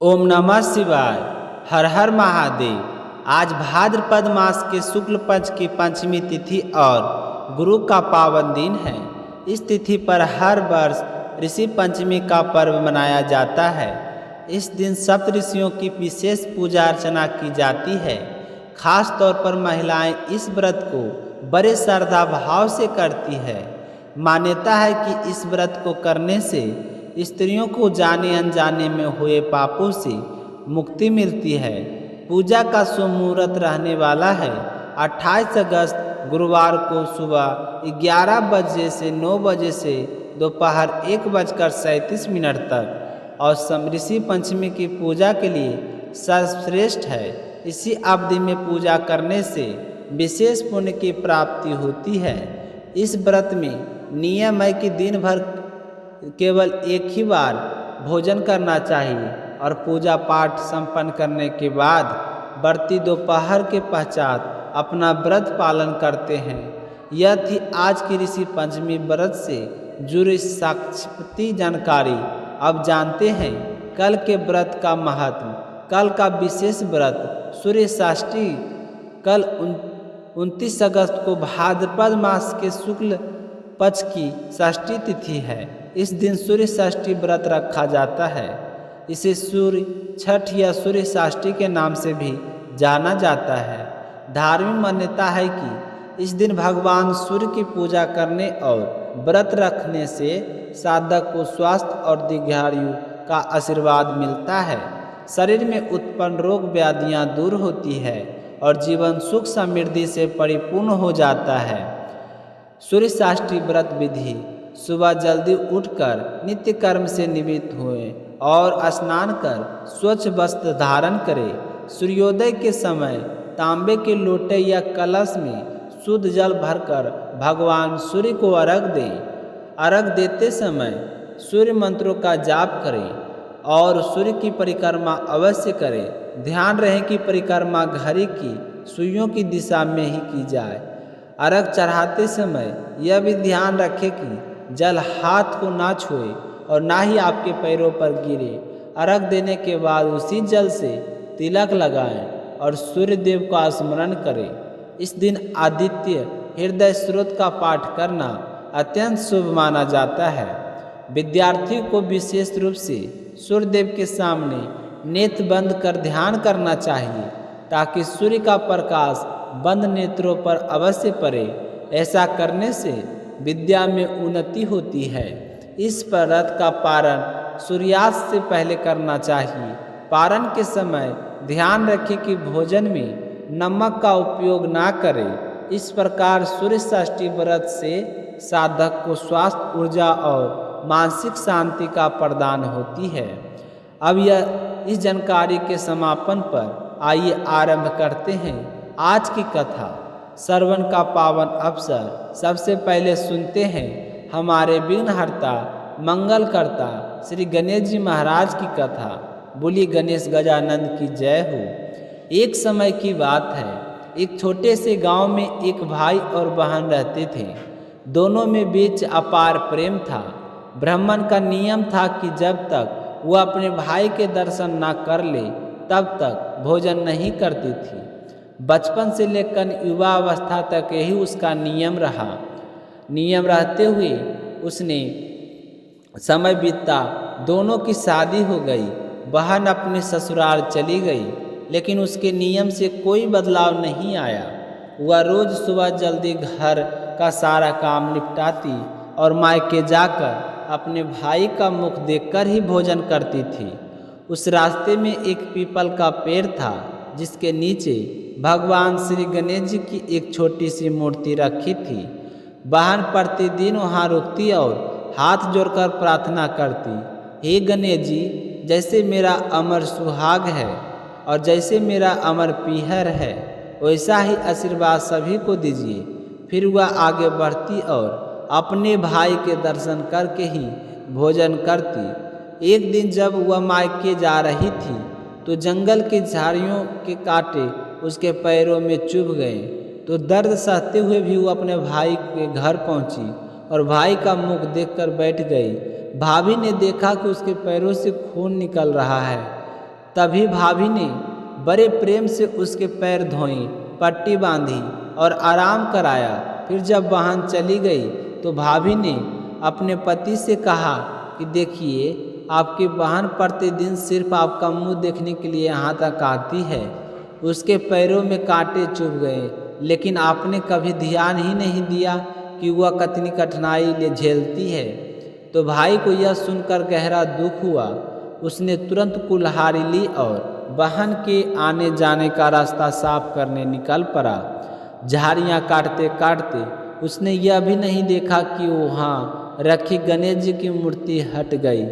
ओम नमः शिवाय। हर हर महादेव। आज भाद्रपद मास के शुक्ल पक्ष की पंचमी तिथि और गुरु का पावन दिन है। इस तिथि पर हर वर्ष ऋषि पंचमी का पर्व मनाया जाता है। इस दिन सप्त ऋषियों की विशेष पूजा अर्चना की जाती है। खास तौर पर महिलाएं इस व्रत को बड़े श्रद्धा भाव से करती है। मान्यता है कि इस व्रत को करने से स्त्रियों को जाने अनजाने में हुए पापों से मुक्ति मिलती है। पूजा का शुभ मुहूर्त रहने वाला है 28 अगस्त गुरुवार को सुबह 11 बजे से 9 बजे से दोपहर 1:37 तक और ऋषि पंचमी की पूजा के लिए सर्वश्रेष्ठ है। इसी अवधि में पूजा करने से विशेष पुण्य की प्राप्ति होती है। इस व्रत में नियम है कि दिन भर केवल एक ही बार भोजन करना चाहिए और पूजा पाठ संपन्न करने के बाद व्रती दोपहर के पश्चात अपना व्रत पालन करते हैं। यह थी आज की ऋषि पंचमी व्रत से जुड़ी साक्षात्कार जानकारी। अब जानते हैं कल के व्रत का महत्व। कल का विशेष व्रत सूर्य षष्ठी कल 29 अगस्त को भाद्रपद मास के शुक्ल पक्ष की षष्ठी तिथि है। इस दिन सूर्य षष्ठी व्रत रखा जाता है। इसे सूर्य छठ या सूर्य षष्ठी के नाम से भी जाना जाता है। धार्मिक मान्यता है कि इस दिन भगवान सूर्य की पूजा करने और व्रत रखने से साधक को स्वास्थ्य और दीर्घायु का आशीर्वाद मिलता है। शरीर में उत्पन्न रोग व्याधियां दूर होती है और जीवन सुख समृद्धि से परिपूर्ण हो जाता है। सूर्य षष्ठी व्रत विधि: सुबह जल्दी उठकर नित्य कर्म से निवृत्त हुए और स्नान कर स्वच्छ वस्त्र धारण करें। सूर्योदय के समय तांबे के लोटे या कलश में शुद्ध जल भरकर भगवान सूर्य को अर्घ दें। अर्घ देते समय सूर्य मंत्रों का जाप करें और सूर्य की परिक्रमा अवश्य करें। ध्यान रहे कि परिक्रमा घड़ी की सुइयों की दिशा में ही की जाए। अर्घ चढ़ाते समय यह भी ध्यान रखें कि जल हाथ को ना छुए और ना ही आपके पैरों पर गिरे। अर्घ देने के बाद उसी जल से तिलक लगाएं और सूर्य देव का स्मरण करें। इस दिन आदित्य हृदय स्रोत का पाठ करना अत्यंत शुभ माना जाता है। विद्यार्थियों को विशेष रूप से सूर्य देव के सामने नेत्र बंद कर ध्यान करना चाहिए ताकि सूर्य का प्रकाश बंद नेत्रों पर अवश्य पड़े। ऐसा करने से विद्या में उन्नति होती है। इस व्रत का पारण सूर्यास्त से पहले करना चाहिए। पारण के समय ध्यान रखें कि भोजन में नमक का उपयोग ना करें। इस प्रकार सूर्य षष्ठी व्रत से साधक को स्वास्थ्य, ऊर्जा और मानसिक शांति का प्रदान होती है। अब इस जानकारी के समापन पर आइए आरंभ करते हैं आज की कथा। श्रवण का पावन अवसर। सबसे पहले सुनते हैं हमारे विघ्नहर्ता मंगलकर्ता श्री गणेश जी महाराज की कथा। बोली गणेश गजानंद की जय हो। एक समय की बात है, एक छोटे से गांव में एक भाई और बहन रहते थे। दोनों में बीच अपार प्रेम था। ब्राह्मण का नियम था कि जब तक वह अपने भाई के दर्शन न कर ले तब तक भोजन नहीं करती थी। बचपन से लेकर युवा अवस्था तक यही उसका नियम रहा। नियम रहते हुए उसने समय बीता। दोनों की शादी हो गई। बहन अपने ससुराल चली गई, लेकिन उसके नियम से कोई बदलाव नहीं आया। वह रोज सुबह जल्दी घर का सारा काम निपटाती और मायके जाकर अपने भाई का मुख देखकर ही भोजन करती थी। उस रास्ते में एक पीपल का पेड़ था जिसके नीचे भगवान श्री गणेश जी की एक छोटी सी मूर्ति रखी थी। बहन प्रतिदिन वहाँ रुकती और हाथ जोड़कर प्रार्थना करती, हे गणेश जी, जैसे मेरा अमर सुहाग है और जैसे मेरा अमर पीहर है वैसा ही आशीर्वाद सभी को दीजिए। फिर वह आगे बढ़ती और अपने भाई के दर्शन करके ही भोजन करती। एक दिन जब वह मायके जा रही थी तो जंगल की झाड़ियों के कांटे उसके पैरों में चुभ गए। तो दर्द सहते हुए भी वो अपने भाई के घर पहुंची और भाई का मुख देखकर बैठ गई। भाभी ने देखा कि उसके पैरों से खून निकल रहा है तभी भाभी ने बड़े प्रेम से उसके पैर धोए, पट्टी बांधी और आराम कराया। फिर जब बहन चली गई तो भाभी ने अपने पति से कहा कि देखिए, आपकी बहन प्रतिदिन सिर्फ आपका मुंह देखने के लिए यहाँ तक आती है। उसके पैरों में कांटे चुभ गए, लेकिन आपने कभी ध्यान ही नहीं दिया कि वह कितनी कठिनाई ले झेलती है। तो भाई को यह सुनकर गहरा दुख हुआ। उसने तुरंत कुल्हाड़ी ली और बहन के आने जाने का रास्ता साफ करने निकल पड़ा। झाड़ियाँ काटते काटते उसने यह भी नहीं देखा कि वहाँ रखी गणेश जी की मूर्ति हट गई।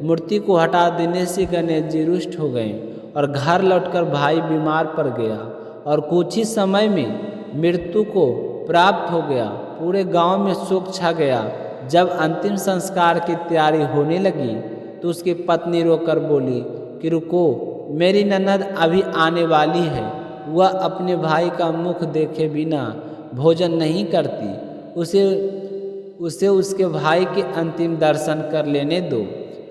मूर्ति को हटा देने से गणेश जी रुष्ट हो गए और घर लौटकर भाई बीमार पड़ गया और कुछ ही समय में मृत्यु को प्राप्त हो गया। पूरे गांव में शोक छा गया। जब अंतिम संस्कार की तैयारी होने लगी तो उसकी पत्नी रोकर बोली कि रुको, मेरी ननद अभी आने वाली है। वह अपने भाई का मुख देखे बिना भोजन नहीं करती। उसे उसके भाई के अंतिम दर्शन कर लेने दो।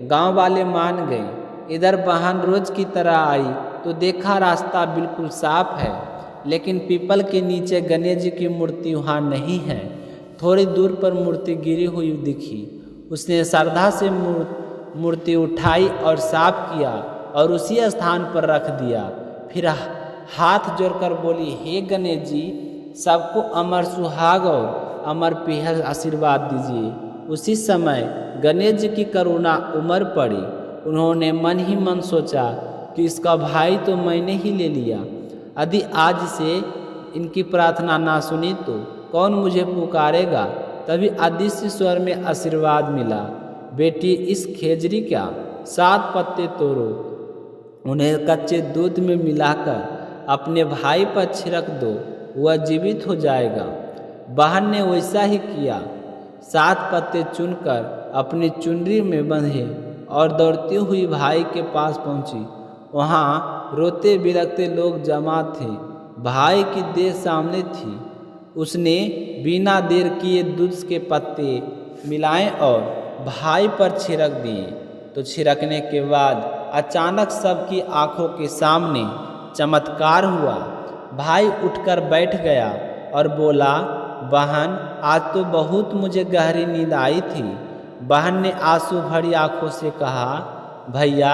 गांव वाले मान गए। इधर बहन रोज की तरह आई तो देखा रास्ता बिल्कुल साफ है, लेकिन पीपल के नीचे गणेश जी की मूर्ति वहाँ नहीं है। थोड़ी दूर पर मूर्ति गिरी हुई दिखी। उसने श्रद्धा से मूर्ति उठाई और साफ किया और उसी स्थान पर रख दिया। फिर हाथ जोड़कर बोली, हे गणेश जी, सबको अमर सुहाग और अमर पीहर आशीर्वाद दीजिए। उसी समय गणेश जी की करुणा उमड़ पड़ी। उन्होंने मन ही मन सोचा कि इसका भाई तो मैंने ही ले लिया। यदि आज से इनकी प्रार्थना ना सुनी तो कौन मुझे पुकारेगा। तभी अदृश्य स्वर में आशीर्वाद मिला, बेटी, इस खेजड़ी का 7 पत्ते तोड़ो, उन्हें कच्चे दूध में मिलाकर अपने भाई पर छिड़क दो, वह जीवित हो जाएगा। बहन ने वैसा ही किया। 7 पत्ते चुनकर अपनी चुनरी में बंधे और दौड़ती हुई भाई के पास पहुंची। वहाँ रोते बिलखते लोग जमा थे। भाई की देह सामने थी। उसने बिना देर किए दूध के पत्ते मिलाए और भाई पर छिड़क दिए। तो छिड़कने के बाद अचानक सबकी आंखों के सामने चमत्कार हुआ। भाई उठकर बैठ गया और बोला, बहन, आज तो बहुत मुझे गहरी नींद आई थी। बहन ने आंसू भरी आंखों से कहा, भैया,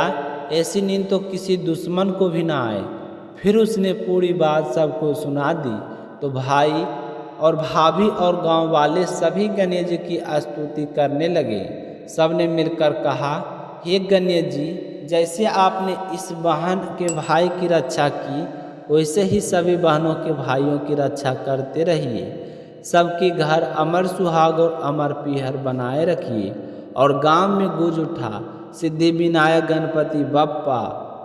ऐसी नींद तो किसी दुश्मन को भी ना आए। फिर उसने पूरी बात सबको सुना दी। तो भाई और भाभी और गांव वाले सभी गणेश जी की स्तुति करने लगे। सबने मिलकर कहा, हे गणेश जी, जैसे आपने इस बहन के भाई की रक्षा की, वैसे ही सभी बहनों के भाइयों की रक्षा करते रहिए। सबके घर अमर सुहाग और अमर पीहर बनाए रखिए। और गांव में गूंज उठा, सिद्धि विनायक गणपति बप्पा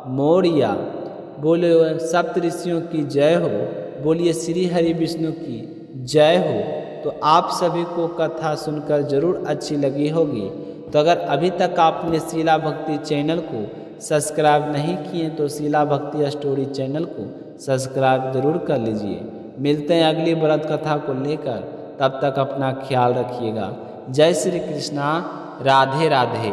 मोरिया। बोले सप्त ऋषियों की जय हो, बोलिए श्री हरि विष्णु की जय हो। तो आप सभी को कथा सुनकर जरूर अच्छी लगी होगी। तो अगर अभी तक आपने शीला भक्ति चैनल को सब्सक्राइब नहीं किए तो शीला भक्ति स्टोरी चैनल को सब्सक्राइब जरूर कर लीजिए। मिलते हैं अगली व्रत कथा को लेकर। तब तक अपना ख्याल रखिएगा। जय श्री कृष्णा। राधे राधे।